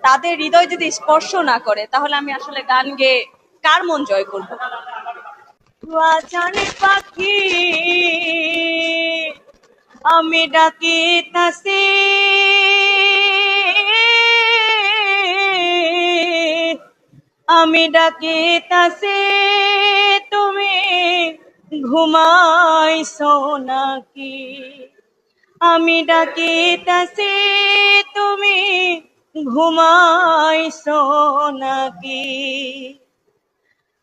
তাদের হৃদয় যদি স্পর্শ না করে তাহলে আমি আসলে গান গেয়ে কার মন জয় করবো? জানে পাখি আমি ডাকিতাছি, আমি ডাকিতাছি, তুমি ঘুমাইছো নাকি? আমি ডাকিতাছি, তুমি ঘুমাইছো নাকি?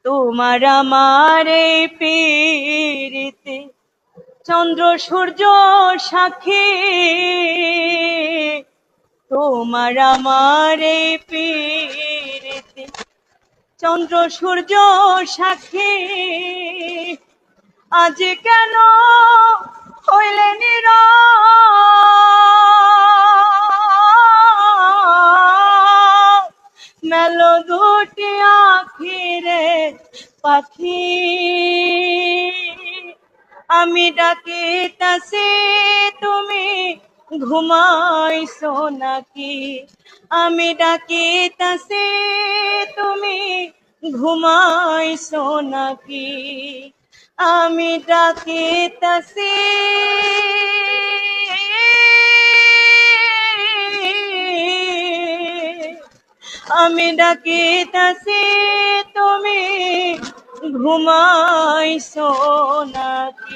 তোমার আমার এই পীড়িতে চন্দ্র সূর্য সাক্ষী, তোমার আমার এই পীড়িতে চন্দ্র সূর্য সাক্ষী। আজ কেন হইলে নীরব, মেলো দুটি আখিরে পাখি। আমি ডাকিতাছি, তুমি ঘুমাইছো নাকি? আমি ডাকিতাছি, তুমি ঘুমাইছো নাকি? আমি ডাকিতাছি, আমি ডাকিতাছি, তুমি ঘুমাইছো নাকি?